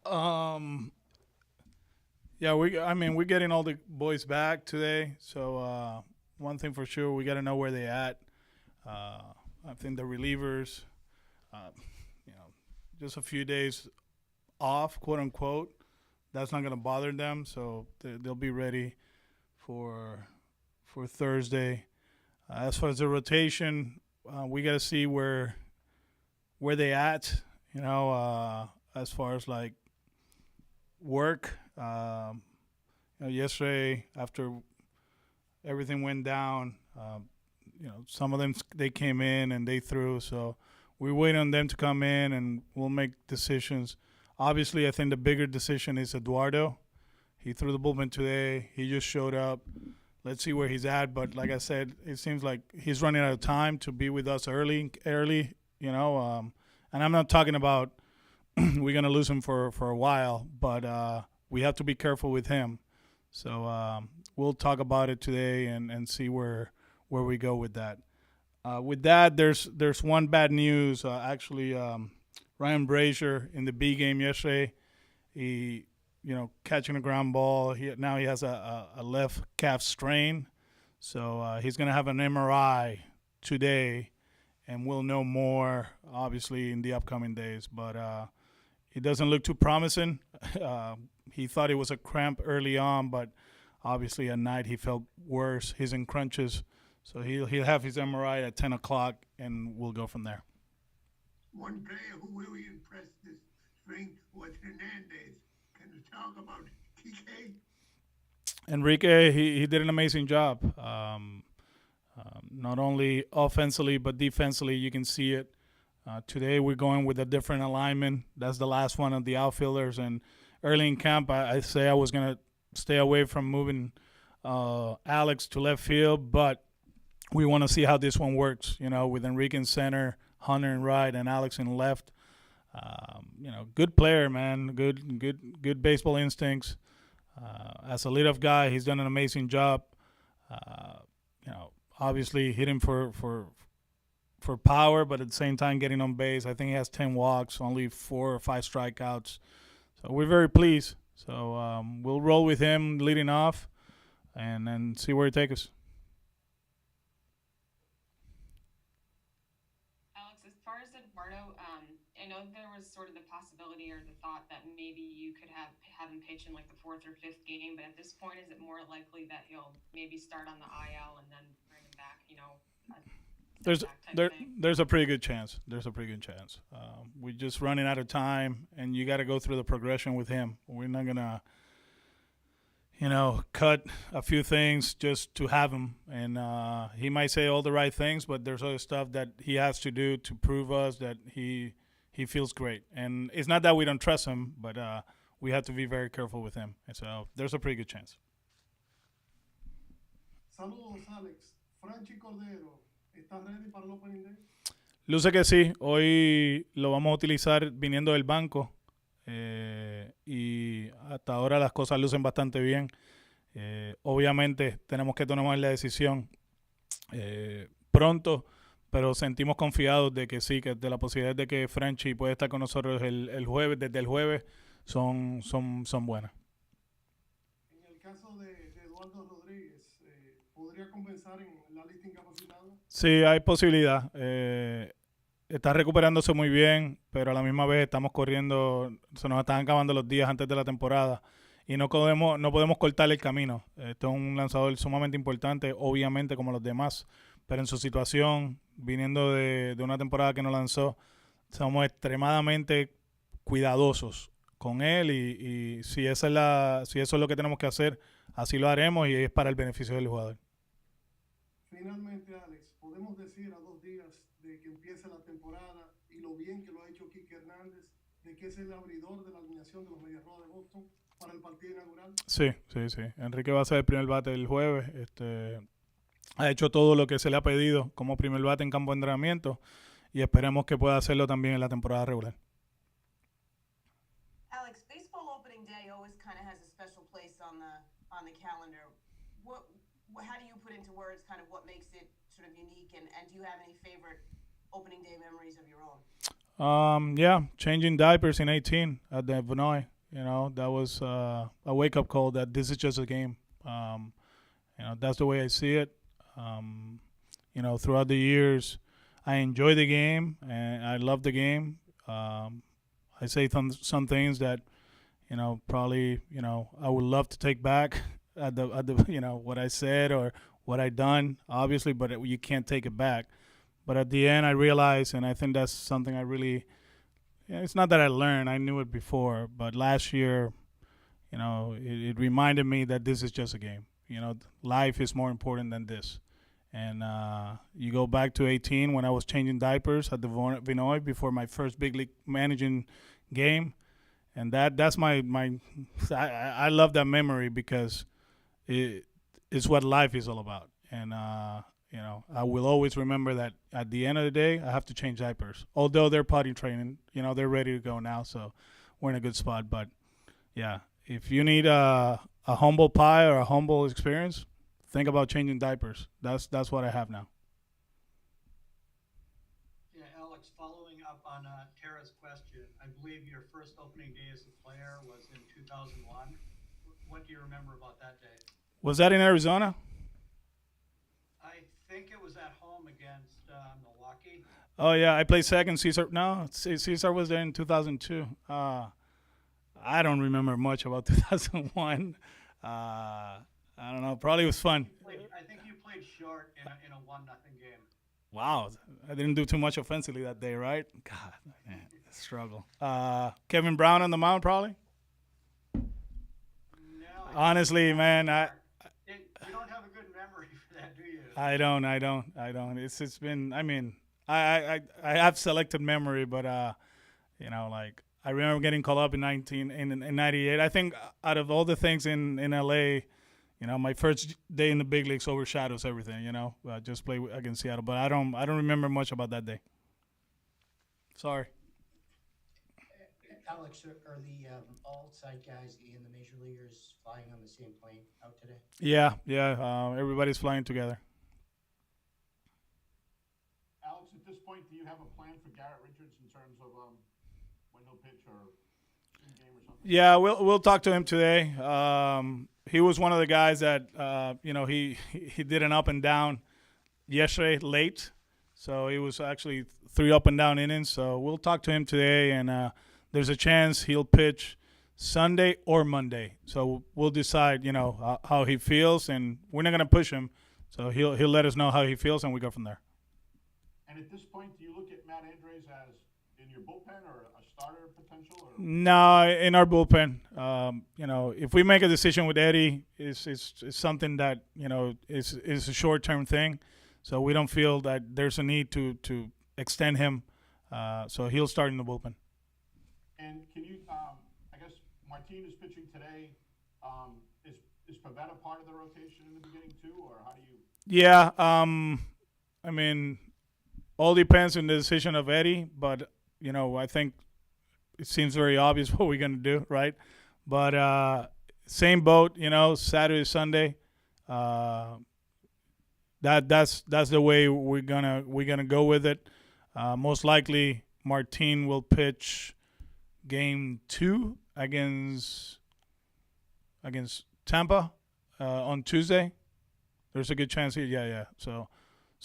Um, yeah, we're getting all the boys back today. So one thing for sure, we got to know where they at. Uh, I think the relievers, uh, you know, just a few days off, quote unquote. That's not gonna bother them, so they'll be ready for Thursday. As far as the rotation, we got to see where they at. As far as like work. Yesterday after everything went down, some of them they came in and they threw. So we wait on them to come in and we'll make decisions. Obviously, I think the bigger decision is Eduardo. He threw the bullpen today. He just showed up. Let's see where he's at. But like I said, it seems like he's running out of time to be with us early. And I'm not talking about we're gonna lose him for a while, but we have to be careful with him. So we'll talk about it today and see where we go with that. With that, there's one bad news. Actually, Ryan Brazier in the B game yesterday, he catching a ground ball. Now he has a left calf strain, so he's gonna have an MRI today, and we'll know more obviously in the upcoming days. But it doesn't look too promising. He thought it was a cramp early on, but obviously at night he felt worse. He's in crunches, so he'll have his MRI at 10 o'clock, and we'll go from there. One player who really impressed this spring was Hernandez. Can you talk about TK? Enrique, he did an amazing job. Not only offensively but defensively, you can see it. Today we're going with a different alignment. That's the last one of the outfielders. And early in camp, I say I was gonna stay away from moving Alex to left field, but we want to see how this one works. With Enrique in center, Hunter in right, and Alex in left. Good player, man. Good baseball instincts. As a leadoff guy, he's done an amazing job. Uh, Obviously hitting for power, but at the same time getting on base. I think he has 10 walks, only 4 or 5 strikeouts. So we're very pleased. So we'll roll with him leading off, and then see where he takes us. Alex, as far as Eduardo, I know there was sort of the possibility or the thought that maybe you could have him pitch in like the fourth or fifth game, but at this point, is it more likely that he'll maybe start on the IL and then bring him back? A step There's back type there thing. there's a pretty good chance. There's a pretty good chance. We're just running out of time, and you got to go through the progression with him. We're not gonna cut a few things just to have him. And he might say all the right things, but there's other stuff that he has to do to prove us that he feels great. And it's not that we don't trust him, but we have to be very careful with him. And so there's a pretty good chance. Saludos, Alex. Franchi Cordero, ¿estás ready para el opening day? Luce que sí. Hoy lo vamos a utilizar viniendo del banco. Y hasta ahora las cosas lucen bastante bien. Obviamente tenemos que tomar la decisión pronto, pero sentimos confiados de que sí, que de la posibilidad de que Frenchy puede estar con nosotros el jueves, desde el jueves, son buenas. En el caso de Eduardo Rodríguez, ¿podría compensar en la lista incapacitada? Sí, hay posibilidad. Está recuperándose muy bien, pero a la misma vez estamos corriendo, se nos están acabando los días antes de la temporada y no podemos cortar el camino. Esto es un lanzador sumamente importante, obviamente como los demás, pero en su situación, viniendo de una temporada que no lanzó, somos extremadamente cuidadosos con él y si eso es lo que tenemos que hacer, así lo haremos y es para el beneficio del jugador. Finalmente, Alex, podemos decir a 2 días de que empiece la temporada y lo bien que lo ha hecho Kike Hernández, de que es el abridor de la alineación de los Medias Rojas de Boston para el partido inaugural. Sí. Enrique va a ser el primer bate del jueves. Ha hecho todo lo que se le ha pedido como primer bate en campo de entrenamiento y esperemos que pueda hacerlo también en la temporada regular. Alex, baseball opening day always kind of has a special place on the calendar. How do you put into words kind of what makes it sort of unique, and do you have any favorite opening day memories of your own? Yeah, changing diapers in 18 at the Vinoy. that was a wake up call that this is just a game. That's the way I see it. Throughout the years, I enjoy the game and I love the game. I say some things that probably I would love to take back at the what I said or what I done, obviously, but you can't take it back. But at the end, I realized, and I think that's something I really. It's not that I learned; I knew it before. But last year, it reminded me that this is just a game. Life is more important than this. And you go back to 18 when I was changing diapers at the Vinoy before my first big league managing game, and that's my I love that memory because it's what life is all about. And I will always remember that at the end of the day, I have to change diapers. Although they're potty training, they're ready to go now, so we're in a good spot. But yeah, if you need a humble pie or a humble experience, think about changing diapers. That's what I have now. Yeah, Alex, following up on Tara's question, I believe your first opening day as a player was in 2001. What do you remember about that day? Was that in Arizona? I think it was at home against Milwaukee. Oh yeah, I played second. Caesar was there in 2002. I don't remember much about 2001. I don't know. Probably was fun. I think you played short in a 1-0 game. Wow, I didn't do too much offensively that day, right? God, man, struggle. Kevin Brown on the mound, probably. No, Honestly, man, you don't have a good memory for that, do you? I don't. It's been. I mean, I have selective memory, but like I remember getting called up in 98. I think out of all the things in LA, my first day in the big leagues overshadows everything. Just play against Seattle, but I don't remember much about that day. Sorry. Alex, are the all-side guys and the major leaguers flying on the same plane out today? Yeah. Everybody's flying together. Alex, at this point, do you have a plan for Garrett Richards in terms of when he'll pitch or in game or something? Yeah, we'll talk to him today. He was one of the guys that he did an up and down yesterday late, so he was actually 3 up and down innings. So we'll talk to him today, and there's a chance he'll pitch Sunday or Monday. So we'll decide, how he feels, and we're not gonna push him. So he'll let us know how he feels, and we go from there. And at this point, do you look at Matt Andres as in your bullpen or a starter potential? Or? No, in our bullpen. If we make a decision with Eddie, it's something that is a short-term thing. So we don't feel that there's a need to extend him. So he'll start in the bullpen. And can you? I guess Martin is pitching today. Is Pavetta part of the rotation in the beginning too, or how do you? Yeah. I mean, all depends on the decision of Eddie, but I think it seems very obvious what we're gonna do, right? But same boat, Saturday, Sunday. That's the way we're gonna go with it. Most likely, Martin will pitch game 2 against Tampa on Tuesday. There's a good chance here. Yeah. So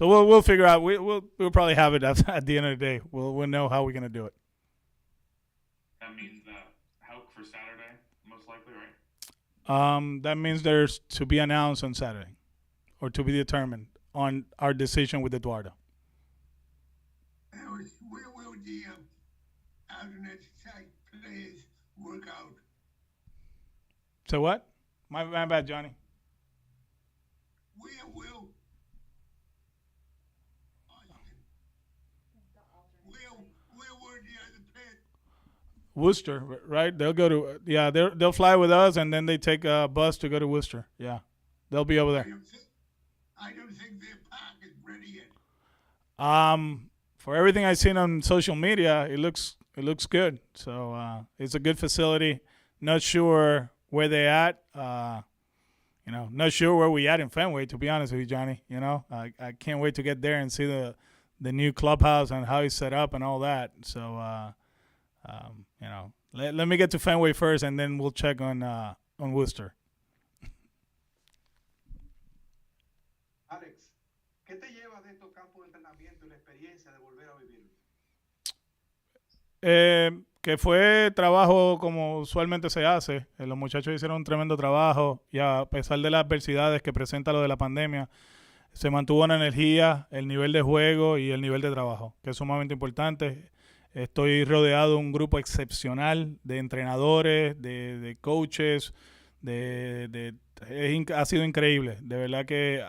we'll figure out. We'll probably have it at the end of the day. We'll know how we're gonna do it. That means that Hauk for Saturday, most likely, right? That means there's to be announced on Saturday, or to be determined on our decision with Eduardo. Where will the alternate site players work out? So what? My bad, Johnny. Where will the other players? Worcester, right? They'll go to they'll fly with us, and then they take a bus to go to Worcester. Yeah, they'll be over there. I don't think their park is ready yet. For everything I've seen on social media, it looks good. So it's a good facility. Not sure where they at. Not sure where we at in Fenway, to be honest with you, Johnny. I can't wait to get there and see the new clubhouse and how it's set up and all that. So Let me get to Fenway first, and then we'll check on Worcester. Alex, ¿qué te llevas de estos campos de entrenamiento y la experiencia de volver a vivir? Que fue trabajo como usualmente se hace. Los muchachos hicieron un tremendo trabajo y a pesar de las adversidades que presenta lo de la pandemia, se mantuvo una energía, el nivel de juego y el nivel de trabajo, que es sumamente importante. Estoy rodeado de un grupo excepcional de entrenadores, de coaches, ha sido increíble. De verdad que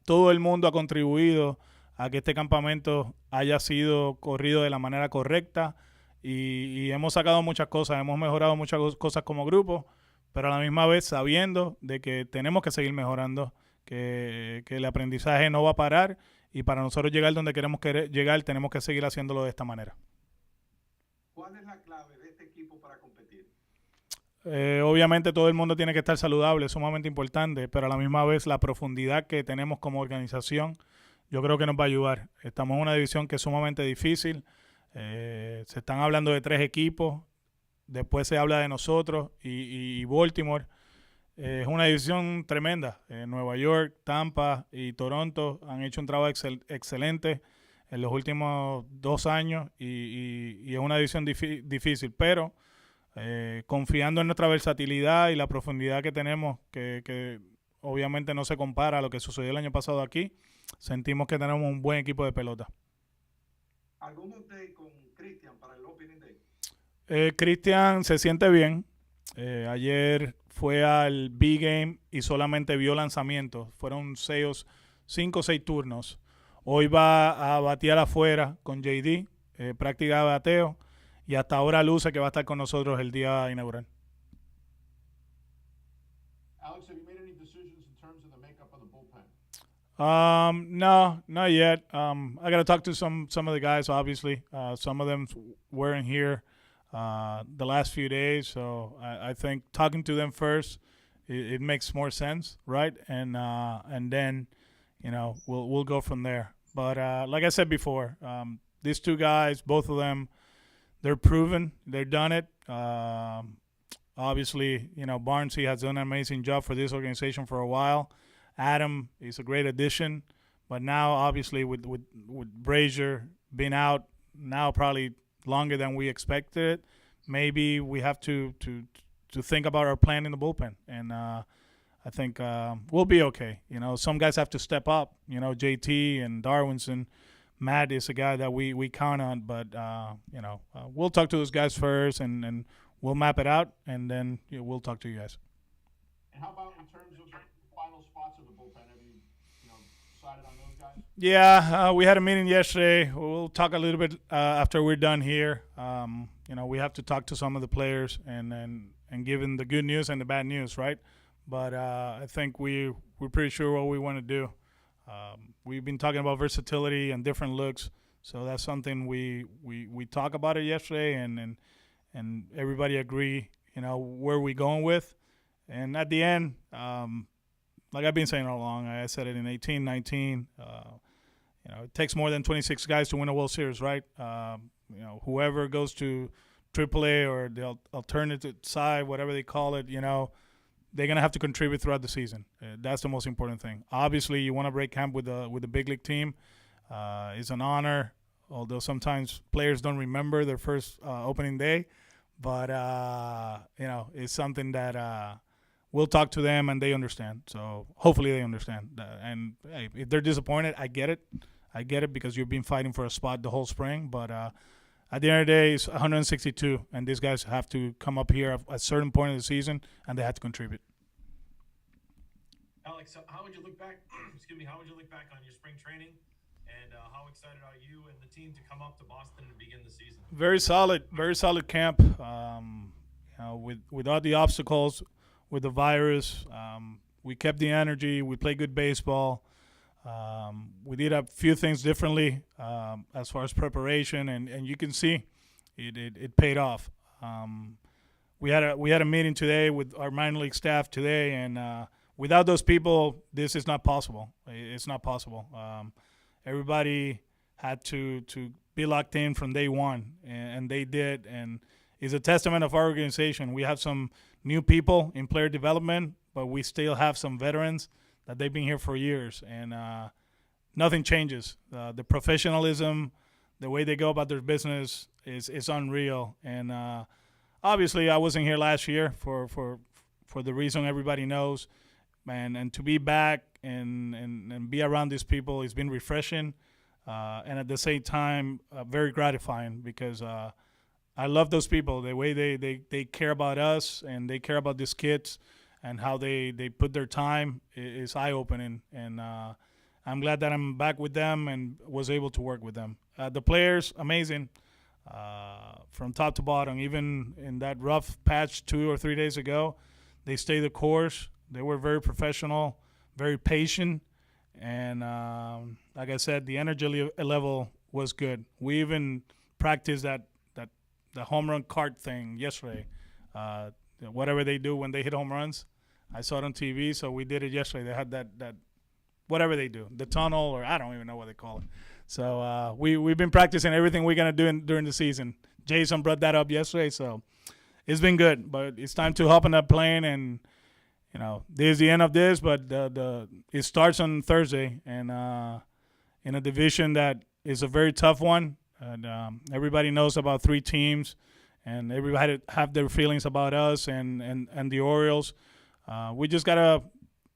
todo el mundo ha contribuido a que este campamento haya sido corrido de la manera correcta y hemos sacado muchas cosas, hemos mejorado muchas cosas como grupo, pero a la misma vez sabiendo de que tenemos que seguir mejorando, que el aprendizaje no va a parar y para nosotros llegar donde queremos llegar tenemos que seguir haciéndolo de esta manera. ¿Cuál es la clave de este equipo para competir? Obviamente todo el mundo tiene que estar saludable, es sumamente importante, pero a la misma vez la profundidad que tenemos como organización yo creo que nos va a ayudar. Estamos en una división que es sumamente difícil, se están hablando de 3 equipos, después se habla de nosotros y Baltimore. Es una división tremenda. Nueva York, Tampa y Toronto han hecho un trabajo excelente en los últimos 2 años y es una división difícil, pero confiando en nuestra versatilidad y la profundidad que tenemos, que obviamente no se compara a lo que sucedió el año pasado aquí, sentimos que tenemos un buen equipo de pelota. ¿Algún update con Christian para el Opening Day? Christian se siente bien. Ayer fue al B-Game y solamente vio lanzamientos. Fueron 5 o 6 turnos. Hoy va a batear afuera con JD, práctica de bateo, y hasta ahora luce que va a estar con nosotros el día inaugural. Alex, have you made any decisions in terms of the makeup of the bullpen? No, not yet. I got to talk to some of the guys, obviously. Some of them weren't here the last few days, so I think talking to them first, it makes more sense, right? And then, we'll go from there. But like I said before, these 2 guys, both of them, they're proven. They've done it. Obviously, Barnesy has done an amazing job for this organization for a while. Adam is a great addition, but now obviously with Brazier being out now probably longer than we expected, maybe we have to think about our plan in the bullpen, and I think we'll be okay. Some guys have to step up. JT and Darwinson, Matt is a guy that we count on, but we'll talk to those guys first, and we'll map it out, and then we'll talk to you guys. And how about in terms of the final spots of the bullpen? Have you decided on those guys? Yeah, we had a meeting yesterday. We'll talk a little bit after we're done here. We have to talk to some of the players and give them the good news and the bad news, right? But I think we're pretty sure what we want to do. We've been talking about versatility and different looks, so that's something we talked about it yesterday, and everybody agree, where we're going with. And at the end, like I've been saying all along, I said it in 18, 19, it takes more than 26 guys to win a World Series, right? Whoever goes to AAA or the alternative side, whatever they call it, they're going to have to contribute throughout the season. That's the most important thing. Obviously, you want to break camp with the big league team. It's an honor, although sometimes players don't remember their first opening day. But, it's something that we'll talk to them and they understand. So hopefully they understand. And hey, if they're disappointed, I get it. I get it because you've been fighting for a spot the whole spring. But at the end of the day, it's 162, and these guys have to come up here at a certain point of the season, and they have to contribute. Alex, how would you look back? Excuse me. How would you look back on your spring training, and how excited are you and the team to come up to Boston and begin the season? Very solid camp. With all the obstacles, with the virus, we kept the energy. We played good baseball. We did a few things differently as far as preparation, and you can see it paid off. We had a meeting today with our minor league staff today, and without those people, this is not possible. It's not possible. Everybody had to be locked in from day one, and they did, and is a testament of our organization. We have some new people in player development, but we still have some veterans that they've been here for years, and nothing changes. The professionalism, the way they go about their business is unreal. And obviously, I wasn't here last year for the reason everybody knows, man. And to be back and be around these people, it's been refreshing, and at the same time, very gratifying because I love those people. The way they care about us and they care about these kids and how they put their time is eye-opening. And I'm glad that I'm back with them and was able to work with them. The players, amazing, from top to bottom. Even in that rough patch 2 or 3 days ago, they stayed the course. They were very professional, very patient, and like I said, the energy level was good. We even practiced the home run cart thing yesterday. Whatever they do when they hit home runs, I saw it on TV, so we did it yesterday. They had that whatever they do, the tunnel, or I don't even know what they call it. So we've been practicing everything we're gonna do during the season. Jason brought that up yesterday, so it's been good. But it's time to hop on that plane, and this is the end of this. But it starts on Thursday, and in a division that is a very tough one, and everybody knows about 3 teams, and everybody have their feelings about us and the Orioles. We just gotta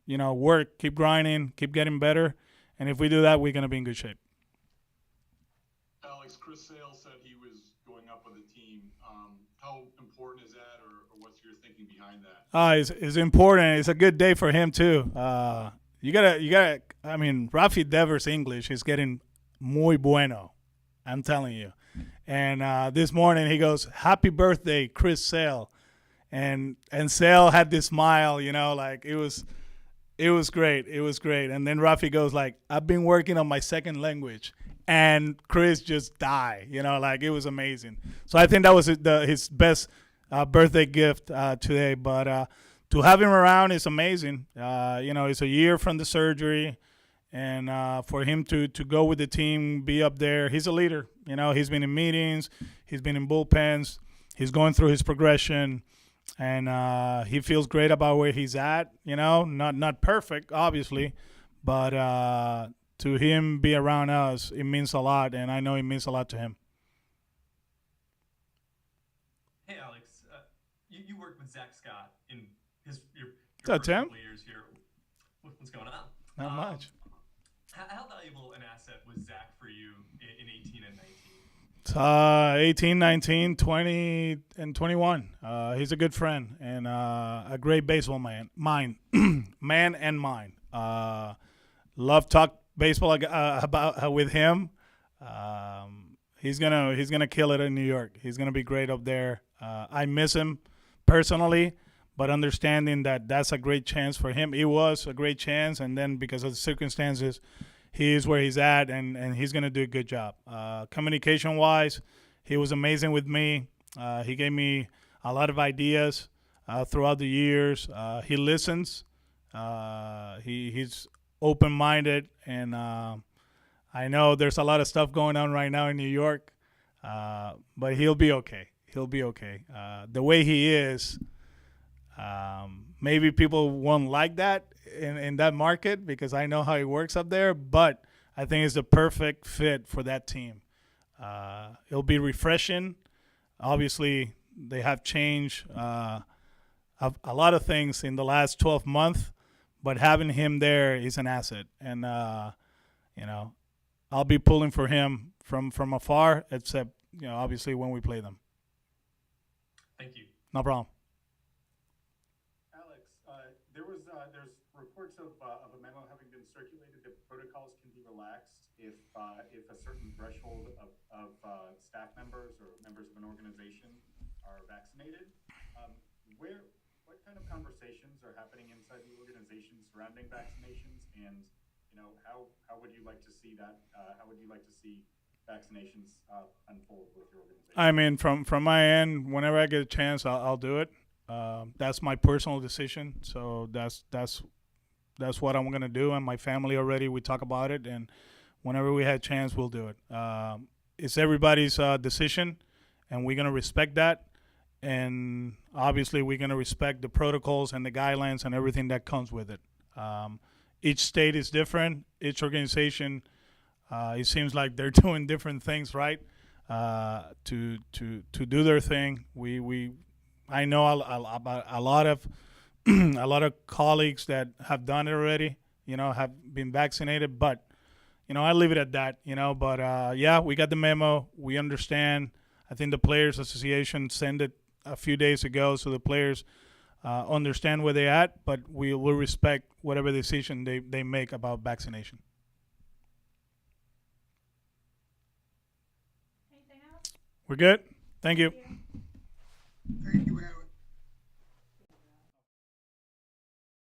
work, keep grinding, keep getting better, and if we do that, we're gonna be in good shape. Alex, Chris Sale said he was going up with the team. How important is that, or what's your thinking behind that? It's important. It's a good day for him too. You gotta. I mean, Rafi Devers' English is getting muy bueno. I'm telling you. And this morning he goes, "Happy birthday, Chris Sale," and Sale had this smile. Like it was great. It was great. And then Rafi goes like, "I've been working on my second language." And Chris just died, like it was amazing. So I think that was his best birthday gift today. But to have him around is amazing. It's a year from the surgery, and for him to go with the team, be up there, he's a leader. He's been in meetings, he's been in bullpens, he's going through his progression, and he feels great about where he's at. Not perfect, obviously, but to him be around us, it means a lot, and I know it means a lot to him. Hey, Alex, you worked with Zach Scott in your What's up, first Tim? couple of years here. What's going on? Not much. How valuable an asset was Zach for you in 18 and 19? 18, 19, 20, and 21. He's a good friend and a great baseball man and mind. Love talk baseball about with him. He's gonna kill it in New York. He's gonna be great up there. I miss him personally, but understanding that that's a great chance for him. It was a great chance, and then because of the circumstances, he is where he's at, and he's gonna do a good job. Communication wise, he was amazing with me. He gave me a lot of ideas throughout the years. He listens. He's open-minded, and I know there's a lot of stuff going on right now in New York, but he'll be okay. He'll be okay. The way he is, maybe people won't like that in that market because I know how he works up there, but I think it's the perfect fit for that team. It'll be refreshing. Obviously, they have changed a lot of things in the last 12 months, but having him there is an asset. And, I'll be pulling for him from afar, except, obviously when we play them. Thank you. No problem. Alex, there's reports of a memo having been circulated that protocols can be relaxed if a certain threshold of staff members or members of an organization are vaccinated. What kind of conversations are happening inside the organization surrounding vaccinations, and how would you like to see that? How would you like to see vaccinations unfold with your organization? I mean, from my end, whenever I get a chance, I'll do it. That's my personal decision. So that's what I'm gonna do. And my family already, we talk about it, and whenever we had a chance, we'll do it. It's everybody's decision, and we're gonna respect that. and obviously we're going to respect the protocols and the guidelines and everything that comes with it. Each state is different. Each organization, it seems like they're doing different things, right? To do their thing. I know about a lot of a lot of colleagues that have done it already. Have been vaccinated, but I leave it at that. But yeah, we got the memo. We understand. I think the Players Association sent it a few days ago, so the players understand where they're at. But we will respect whatever decision they make about vaccination. Anything else? We're good. Thank you. Thank you, Al.